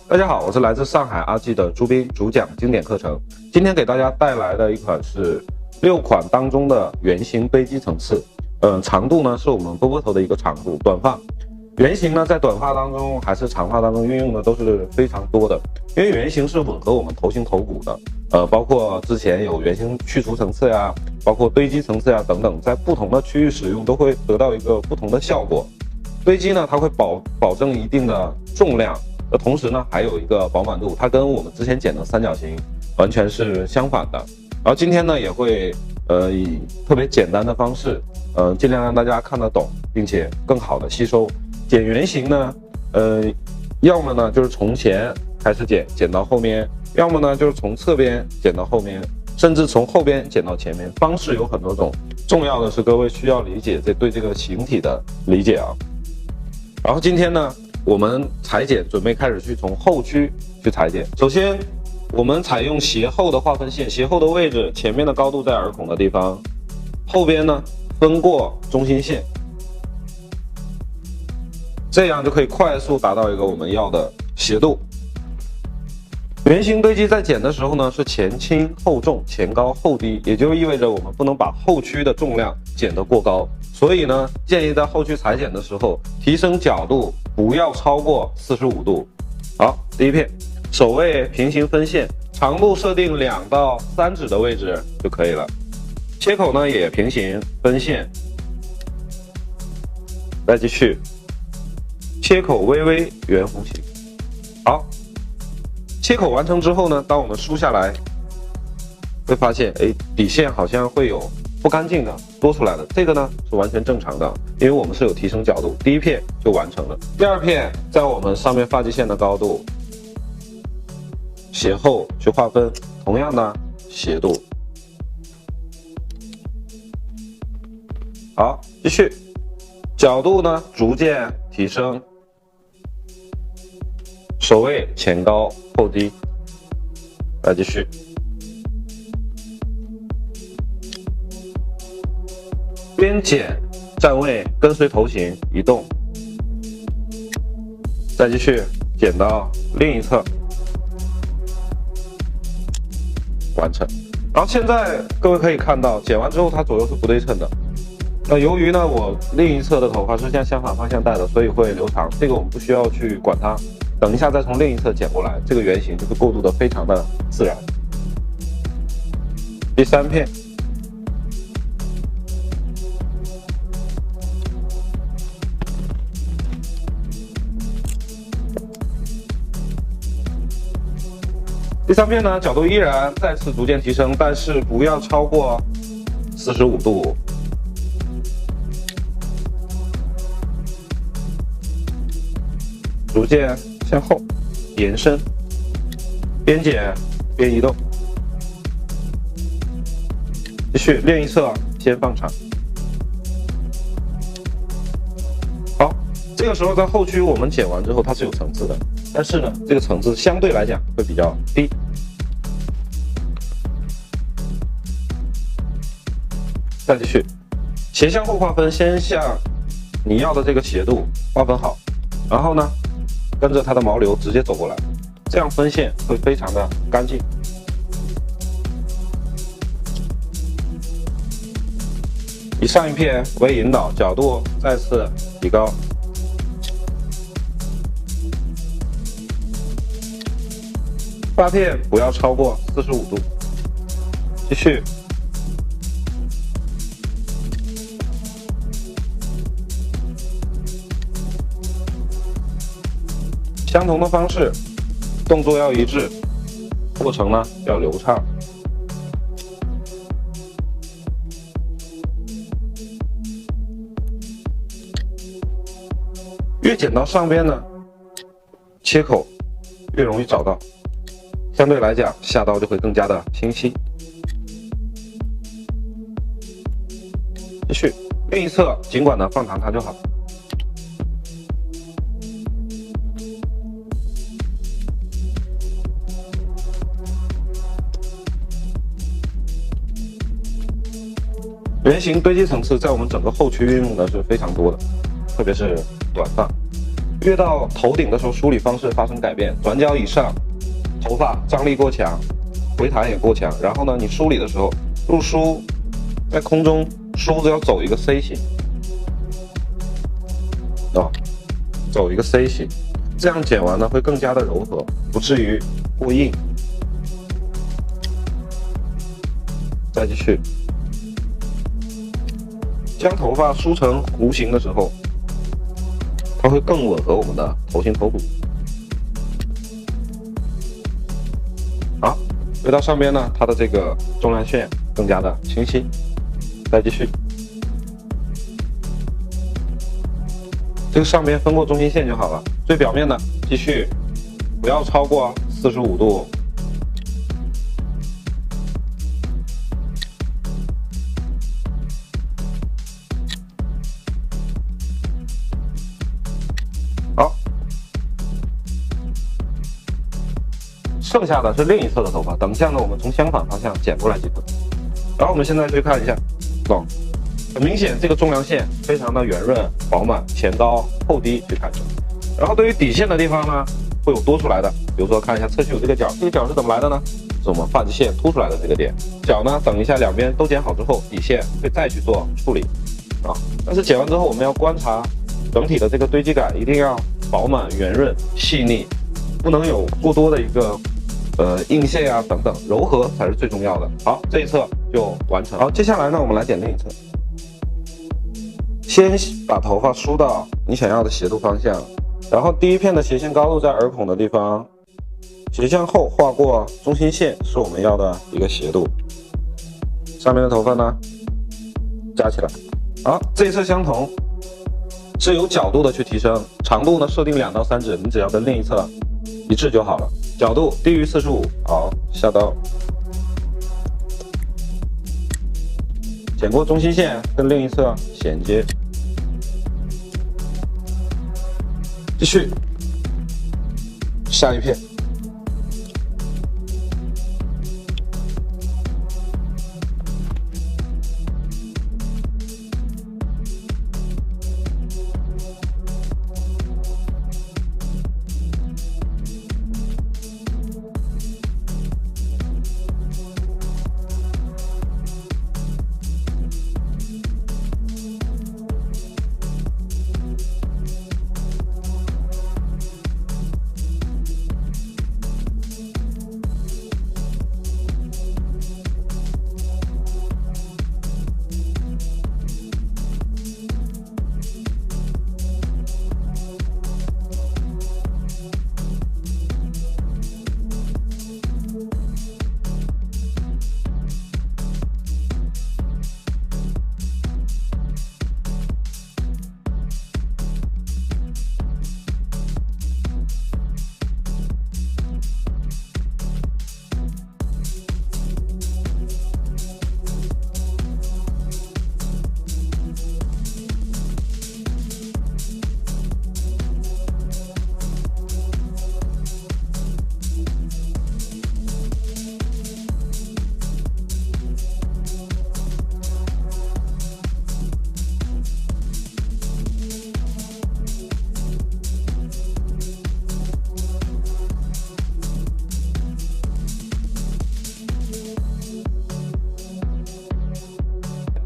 大家好，我是来自上海阿纪的朱斌，主讲经典课程。今天给大家带来的一款是6款当中的圆形堆积层次。长度呢是我们波波头的一个长度，短发。圆形呢在短发当中还是长发当中运用的都是非常多的，因为圆形是吻合我们头型头骨的。包括之前有圆形去除层次呀，包括堆积层次呀等等，在不同的区域使用都会得到一个不同的效果。堆积呢，它会保证一定的重量。同时呢，还有一个饱满度，它跟我们之前剪的三角形完全是相反的。然后今天呢，也会以特别简单的方式，尽量让大家看得懂，并且更好的吸收。剪圆形呢，要么呢就是从前开始剪到后面，要么呢就是从侧边剪到后面，甚至从后边剪到前面，方式有很多种。重要的是各位需要理解对这个形体的理解啊。然后今天呢，我们裁剪准备开始去从后区去裁剪。首先，我们采用斜后的划分线，斜后的位置，前面的高度在耳孔的地方，后边呢分过中心线，这样就可以快速达到一个我们要的斜度。圆形堆积在剪的时候呢，是前轻后重，前高后低，也就意味着我们不能把后区的重量剪得过高。所以呢，建议在后区裁剪的时候，提升角度不要超过45度。好，第一片，首位平行分线，长度设定2到3指的位置就可以了。切口呢也平行分线，再继续，切口微微圆弧形。好，切口完成之后呢，当我们梳下来，会发现，底线好像会有不干净的多出来的，这个呢是完全正常的，因为我们是有提升角度。第一片就完成了，第二片在我们上面发际线的高度，斜后去划分，同样的斜度。好，继续，角度呢逐渐提升，首位前高后低，来继续。边剪站位跟随头型移动，再继续剪到另一侧，完成。然后现在各位可以看到，剪完之后它左右是不对称的。那由于呢我另一侧的头发是向相反方向带的，所以会留长，这个我们不需要去管它。等一下再从另一侧剪过来，这个圆形就是过渡的非常的自然。第三片。第三片呢，角度依然再次逐渐提升，但是不要超过45度。逐渐向后延伸，边剪边移动。继续，另一侧先放长。好，这个时候在后区我们剪完之后，它是有层次的。但是呢，这个层次相对来讲会比较低。再继续，斜向后划分，先向你要的这个斜度划分好，然后呢，跟着它的毛流直接走过来，这样分线会非常的干净。以上一片为引导，角度再次提高。发片不要超过45度，继续。相同的方式，动作要一致，过程呢要流畅。越剪到上边呢，切口越容易找到。相对来讲，下刀就会更加的清晰。继续，另一侧尽管呢放长它就好。圆形堆积层次在我们整个后区运用的是非常多的，特别是短发。越到头顶的时候，梳理方式发生改变，转角以上，头发张力过强，回弹也过强。然后呢，你梳理的时候，入梳在空中，梳子要走一个 C 型，走一个 C 型，这样剪完呢会更加的柔和，不至于过硬。再继续，将头发梳成弧形的时候，它会更吻合我们的头型头骨。好，回到上边呢，它的这个重量线更加的清晰。再继续，这个上边分过中心线就好了。最表面的继续，不要超过45度。好，剩下的是另一侧的头发。等一下呢，我们从相反方向剪过来即可。然后我们现在去看一下，很明显这个重量线非常的圆润饱满，前高后低去看一下。然后对于底线的地方呢，会有多出来的，比如说看一下侧区有这个角，这个角是怎么来的呢？是我们发际线凸出来的这个点。角呢，等一下两边都剪好之后，底线会再去做处理但是剪完之后，我们要观察整体的这个堆积感，一定要饱满、圆润、细腻，不能有过多的一个硬线啊等等，柔和才是最重要的。好，这一侧就完成。好，接下来呢，我们来剪另一侧。先把头发梳到你想要的斜度方向，然后第一片的斜线高度在耳孔的地方，斜向后画过中心线，是我们要的一个斜度。上面的头发呢，夹起来。好，这一侧相同，是有角度的去提升，长度呢设定2到3指，你只要跟另一侧一致就好了。角度低于45，好，下刀，剪过中心线，跟另一侧衔接，继续，下一片。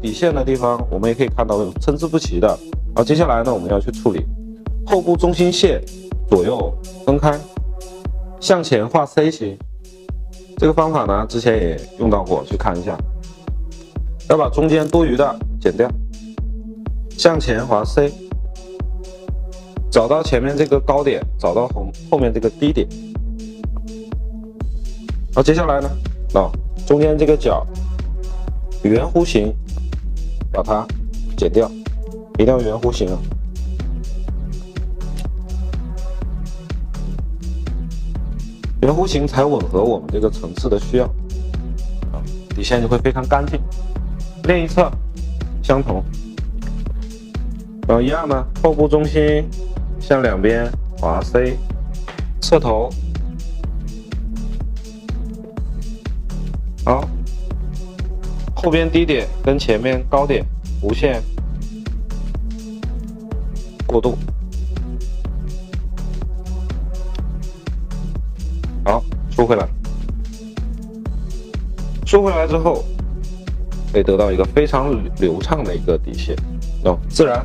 底线的地方，我们也可以看到有参差不齐的。好，接下来呢，我们要去处理后部中心线左右分开，向前画 C 型。这个方法呢，之前也用到过，去看一下。要把中间多余的剪掉，向前滑 C， 找到前面这个高点，找到后面这个低点。好，接下来呢，中间这个角圆弧形。把它剪掉，一定要圆弧形啊！圆弧形才吻合我们这个层次的需要底线就会非常干净。另一侧相同，一样的，后部中心向两边滑 C， 侧头，好。后边低点跟前面高点弧线过渡，梳回来，梳回来之后，可以得到一个非常流畅的一个底线，自然。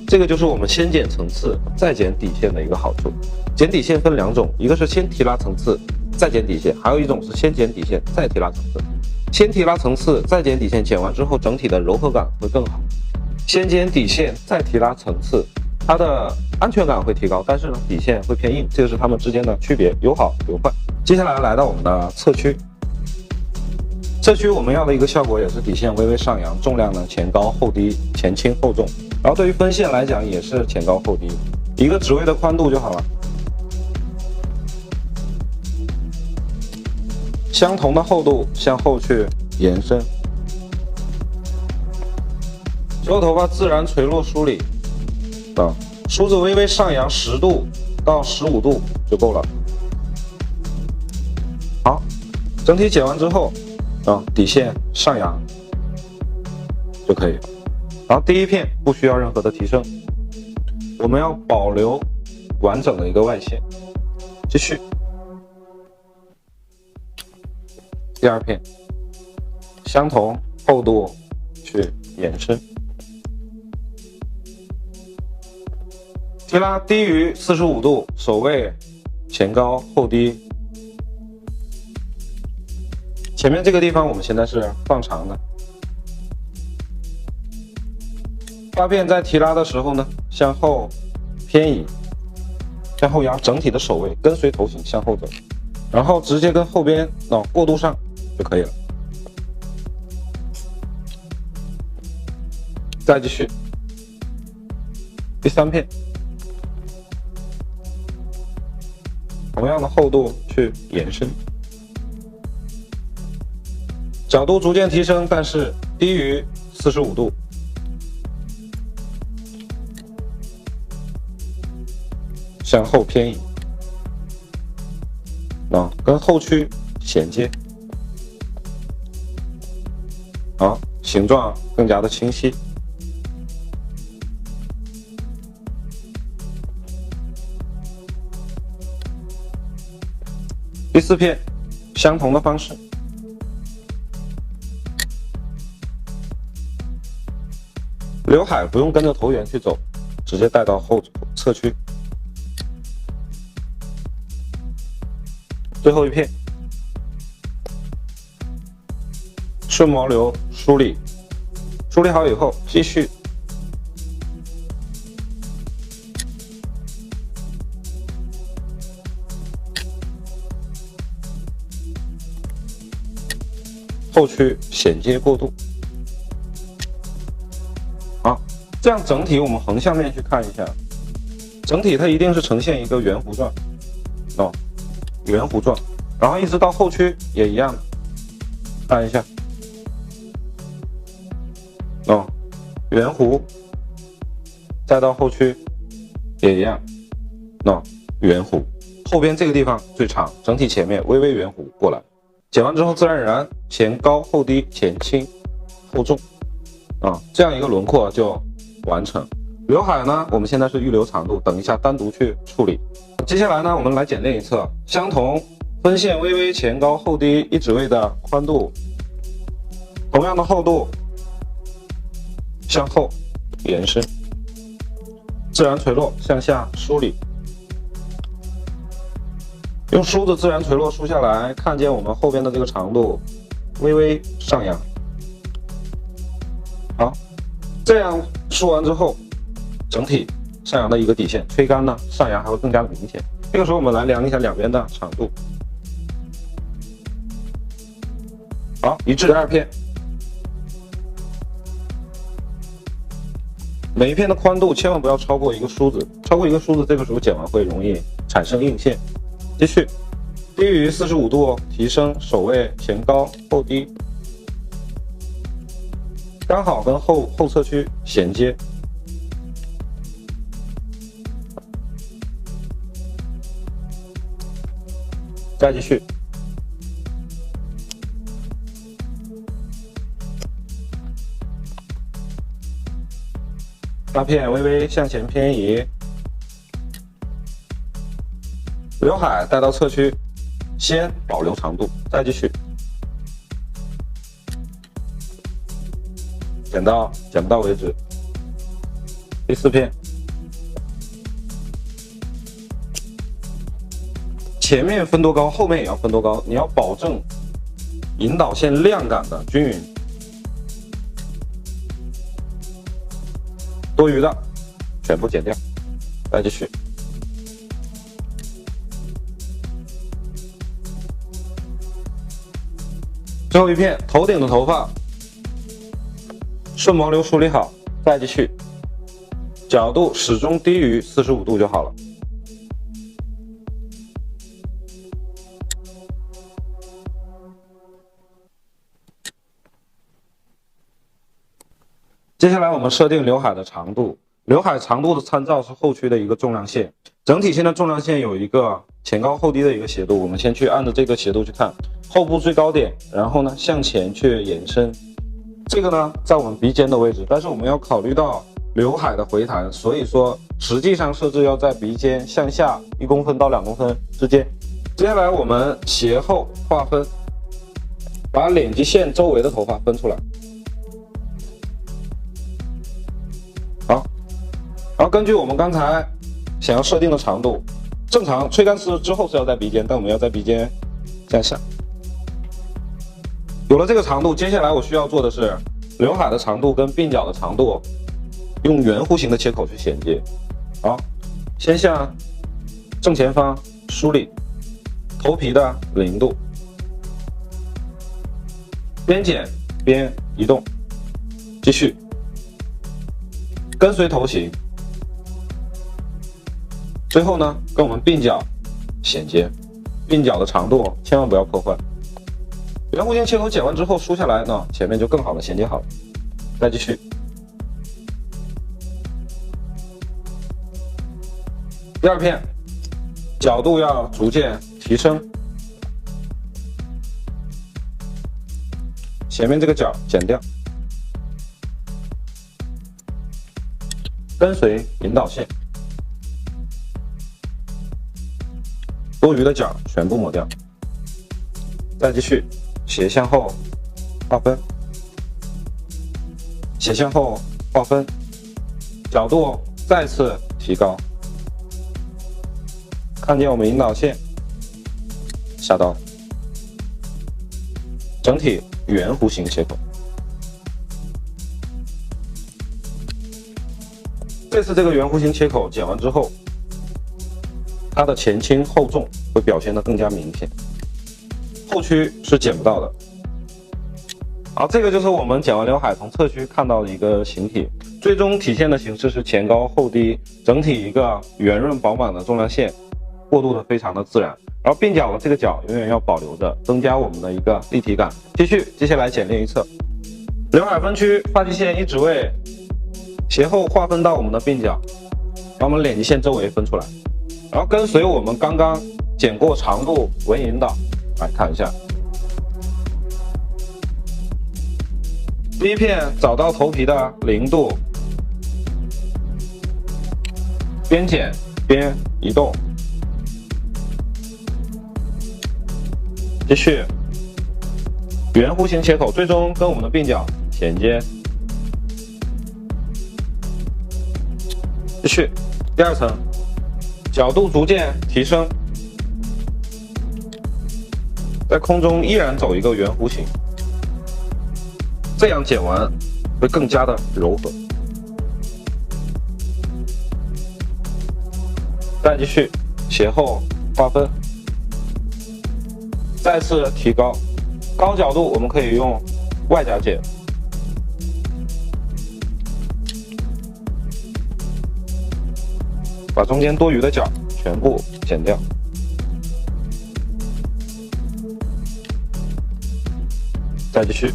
这个就是我们先剪层次再剪底线的一个好处。剪底线分两种，一个是先提拉层次再剪底线，还有一种是先剪底线再提拉层次。先提拉层次再剪底线，剪完之后整体的柔和感会更好。先剪底线再提拉层次，它的安全感会提高，但是呢底线会偏硬，这就是它们之间的区别，有好有坏。接下来来到我们的侧区，侧区我们要的一个效果也是底线微微上扬，重量呢前高后低，前轻后重。然后对于分线来讲也是前高后低，一个指位的宽度就好了。相同的厚度向后去延伸，所有头发自然垂落梳理，梳子微微上扬10度到15度就够了。好，整体剪完之后，底线上扬就可以了。然后第一片不需要任何的提升，我们要保留完整的一个外线。继续，第二片，相同厚度去延伸，提拉低于45度，手位前高后低。前面这个地方我们现在是放长的。发片在提拉的时候呢，向后偏移，向后压，整体的手位跟随头型向后走，然后直接跟后边过渡上就可以了。再继续，第三片，同样的厚度去延伸，角度逐渐提升，但是低于45度。向后偏移，跟后区衔接，好，形状更加的清晰。第四片，相同的方式，刘海不用跟着头缘去走，直接带到后侧区。最后一片，顺毛流梳理，梳理好以后，继续后区衔接过渡。好，这样整体我们横向面去看一下，整体它一定是呈现一个圆弧状，圆弧状，然后一直到后区也一样，看一下，圆弧，再到后区也一样，圆弧，后边这个地方最长，整体前面微微圆弧过来，剪完之后自然而然前高后低，前轻后重，这样一个轮廓就完成。刘海呢，我们现在是预留长度，等一下单独去处理。接下来呢，我们来剪另一侧，相同分线微微前高后低，一指位的宽度，同样的厚度，向后延伸，自然垂落向下梳理，用梳子自然垂落梳下来，看见我们后边的这个长度微微上扬。好，这样梳完之后，整体上扬的一个底线，吹干呢上扬还会更加的明显。这个时候我们来量一下两边的长度。好，一致。第二片，每一片的宽度千万不要超过一个梳子，超过一个梳子，这个时候剪完会容易产生硬线。继续，低于45度提升手位前高后低，刚好跟后侧区衔接。再继续，发片微微向前偏移，刘海带到侧区，先保留长度，再继续剪到剪不到为止。第4片，前面分多高，后面也要分多高，你要保证引导线量感的均匀。多余的全部剪掉，再继续。最后一片，头顶的头发顺毛流梳理好，再继续，角度始终低于45度就好了。接下来我们设定刘海的长度，刘海长度的参照是后区的一个重量线，整体线的重量线有一个前高后低的一个斜度，我们先去按照这个斜度去看后部最高点，然后呢向前去延伸，这个呢在我们鼻尖的位置，但是我们要考虑到刘海的回弹，所以说实际上设置要在鼻尖向下1公分到2公分之间。接下来我们斜后划分，把脸基线周围的头发分出来。好，然后根据我们刚才想要设定的长度，正常吹干丝之后是要在鼻尖，但我们要在鼻尖向下。有了这个长度，接下来我需要做的是刘海的长度跟鬓角的长度用圆弧形的切口去衔接。好，先向正前方梳理头皮的0度，边剪边移动，继续跟随头型，最后呢跟我们鬓角衔接，鬓角的长度千万不要破坏。圆弧形切口剪完之后梳下来呢，前面就更好的衔接好了。再继续。第2片，角度要逐渐提升，前面这个角剪掉，跟随引导线，多余的角全部抹掉。再继续斜向后划分，斜向后划分，角度再次提高，看见我们引导线，下刀，整体圆弧形切口。这次这个圆弧形切口剪完之后，它的前轻后重会表现得更加明显，后区是剪不到的。好，这个就是我们剪完刘海从侧区看到的一个形体，最终体现的形式是前高后低，整体一个圆润饱满的重量线，过渡的非常的自然。然后鬓角的这个角永远要保留着，增加我们的一个立体感。接下来剪另一侧，刘海分区，发际线一指位，斜后划分到我们的鬓角，把我们脸基线周围分出来，然后跟随我们刚刚剪过长度为引导，来看一下。第1片找到头皮的0度，边剪边移动，继续圆弧形切口，最终跟我们的鬓角衔接。继续第2层，角度逐渐提升，在空中依然走一个圆弧形，这样剪完会更加的柔和。再继续斜后划分，再次提高，高角度我们可以用外夹剪，把中间多余的角全部剪掉。再继续。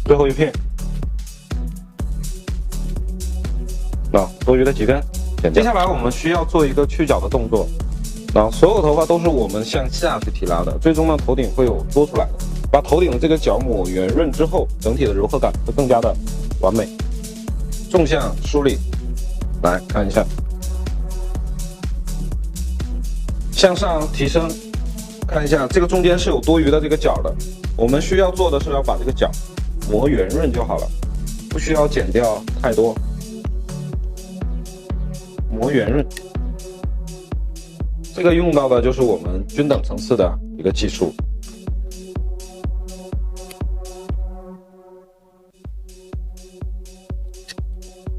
最后1片，多余的几根剪掉。接下来我们需要做一个去角的动作，所有头发都是我们向下去提拉的，最终呢头顶会有多出来的。把头顶的这个角抹圆润之后，整体的柔和感会更加的完美。纵向梳理，来看一下，向上提升，看一下这个中间是有多余的这个角的，我们需要做的是要把这个角磨圆润就好了，不需要剪掉太多，磨圆润。这个用到的就是我们均等层次的一个技术。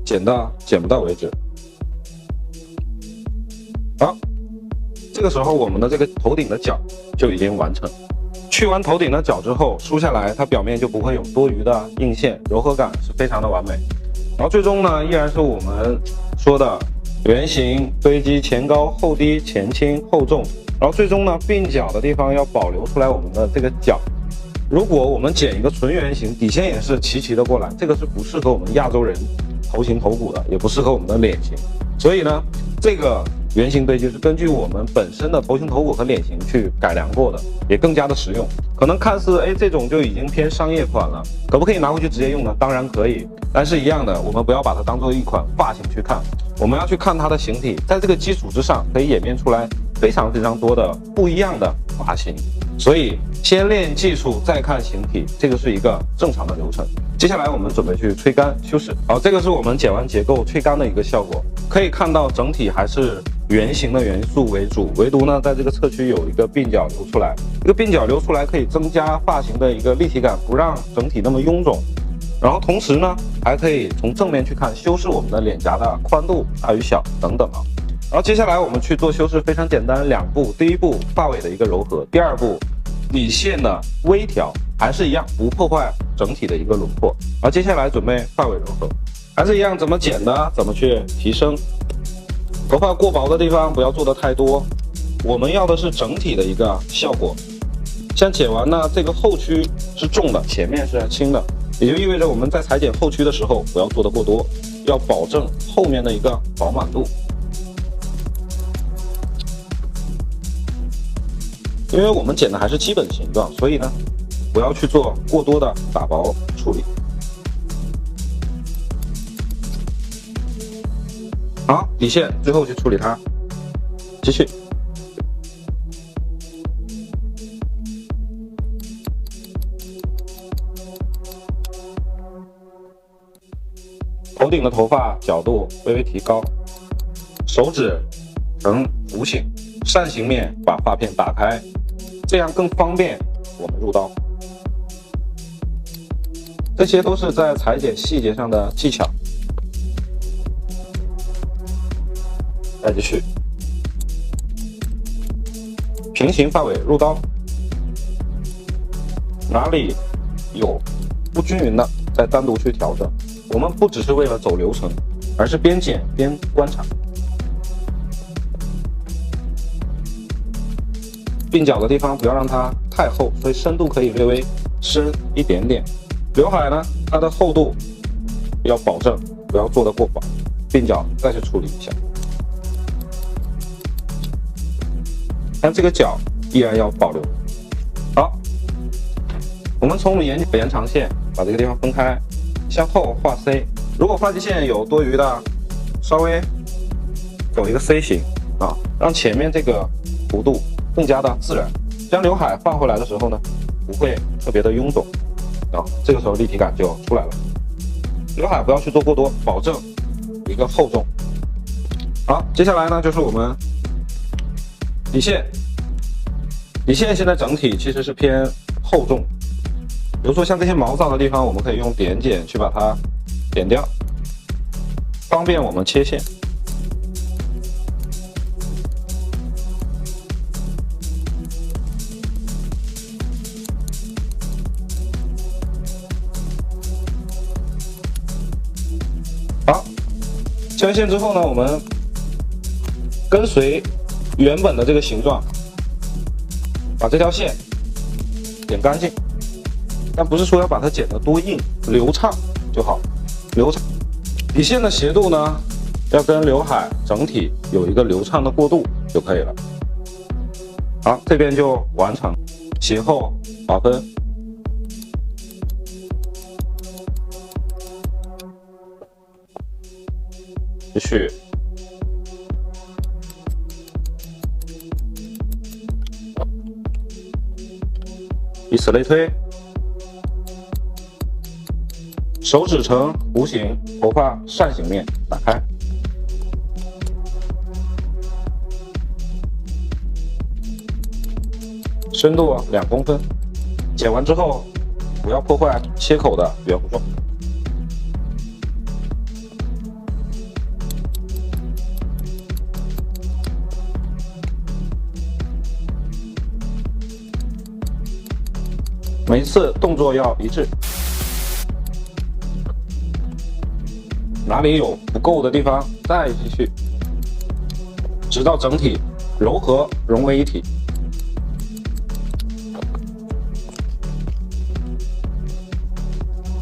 剪到剪不到为止。好，这个时候我们的这个头顶的角就已经完成。去完头顶的角之后，梳下来它表面就不会有多余的硬线，柔和感是非常的完美。然后最终呢，依然是我们说的圆形堆积前高后低前轻后重，然后最终呢鬓角的地方要保留出来我们的这个角。如果我们剪一个纯圆形，底线也是齐齐的过来，这个是不适合我们亚洲人头型头骨的，也不适合我们的脸型。所以呢，这个圆形堆积是根据我们本身的头型头骨和脸型去改良过的，也更加的实用。可能看似这种就已经偏商业款了，可不可以拿回去直接用呢？当然可以，但是一样的，我们不要把它当做一款发型去看，我们要去看它的形体，在这个基础之上可以演变出来非常多的不一样的发型。所以先练技术再看形体，这个是一个正常的流程。接下来我们准备去吹干修饰。好，这个是我们剪完结构吹干的一个效果，可以看到整体还是圆形的元素为主，唯独呢在这个侧区有一个鬓角留出来，这个鬓角留出来可以增加发型的一个立体感，不让整体那么臃肿。然后同时呢还可以从正面去看修饰我们的脸颊的宽度大与小等等啊。然后接下来我们去做修饰，非常简单，两步。第一步发尾的一个柔和，第二步底线的微调，还是一样不破坏整体的一个轮廓。然后接下来准备发尾柔和，还是一样怎么剪呢？怎么去提升？头发过薄的地方不要做的太多，我们要的是整体的一个效果。像剪完呢，这个后区是重的，前面是轻的，也就意味着我们在裁剪后区的时候不要做的过多，要保证后面的一个饱满度。因为我们剪的还是基本形状，所以呢不要去做过多的打薄处理。好，底线最后去处理它，继续。头顶的头发角度微微提高，手指呈弧形，扇形面把发片打开，这样更方便我们入刀。这些都是在裁剪细节上的技巧。再继续，平行发尾入刀，哪里有不均匀的再单独去调整。我们不只是为了走流程，而是边剪边观察。鬓角的地方不要让它太厚，所以深度可以略微深一点点。刘海呢，它的厚度要保证，不要做得过薄。鬓角再去处理一下。但这个角依然要保留。好，我们从延长线把这个地方分开，向后画 C。如果发际线有多余的，稍微走一个 C 型啊，让前面这个弧度更加的自然。将刘海放回来的时候呢，不会特别的臃肿啊，这个时候立体感就出来了。刘海不要去做过多，保证一个厚重。好，接下来呢就是我们底线。底线现在整体其实是偏厚重，比如说像这些毛躁的地方，我们可以用点剪去把它点掉，方便我们切线。好，切完线之后呢，我们跟随原本的这个形状，把这条线剪干净，但不是说要把它剪得多硬，流畅就好。流畅，底线的斜度呢，要跟刘海整体有一个流畅的过渡就可以了。好，这边就完成，斜后划分，继续。以此类推，手指呈弧形，头发扇形面打开。深度2公分，剪完之后不要破坏切口的圆弧状。每一次动作要一致，哪里有不够的地方再继续，直到整体柔和融为一体。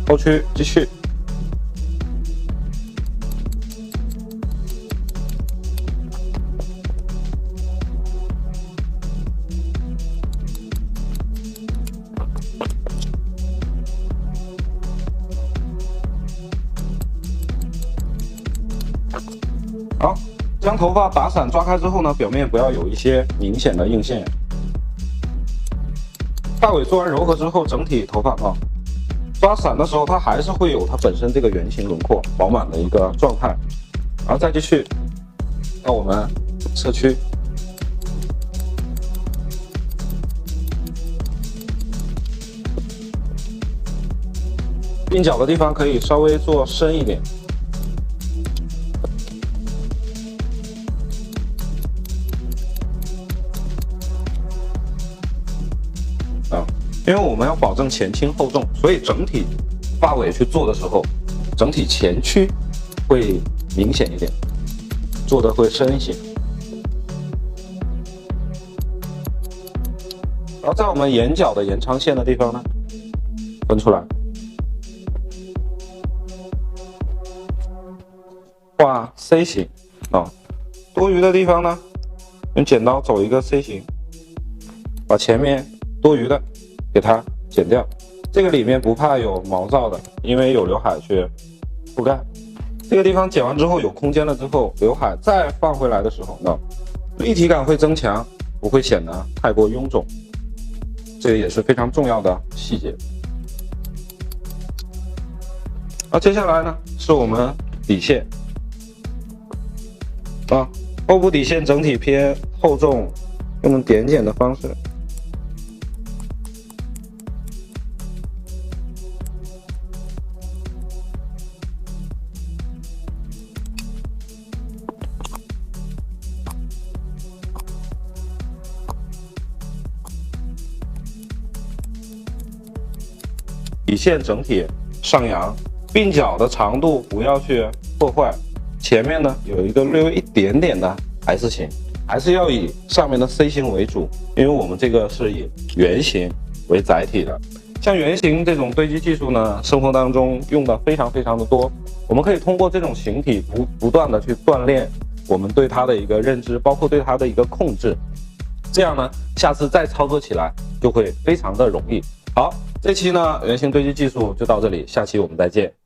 后区继续。好，将头发打散抓开之后呢，表面不要有一些明显的硬线。发尾做完柔和之后，整体头发抓散的时候，它还是会有它本身这个圆形轮廓饱满的一个状态。然后再继续到我们侧区，鬓角的地方可以稍微做深一点。因为我们要保证前轻后重，所以整体发尾去做的时候，整体前区会明显一点，做的会深一些。然后在我们眼角的延长线的地方呢，分出来，画 C 型多余的地方呢，用剪刀走一个 C 型，把前面多余的给它剪掉，这个里面不怕有毛躁的，因为有刘海去覆盖。这个地方剪完之后有空间了之后，刘海再放回来的时候呢，立体感会增强，不会显得太过臃肿，这个也是非常重要的细节。接下来呢是我们底线后部底线整体偏厚重，用点剪的方式。底线整体上扬，鬓角的长度不要去破坏，前面呢有一个略微一点点的 S 型，还是要以上面的 C 型为主，因为我们这个是以圆形为载体的。像圆形这种堆积技术呢，生活当中用的非常的多，我们可以通过这种形体不断的去锻炼我们对它的一个认知，包括对它的一个控制，这样呢下次再操作起来就会非常的容易。好，这期呢圆形堆积技术就到这里，下期我们再见。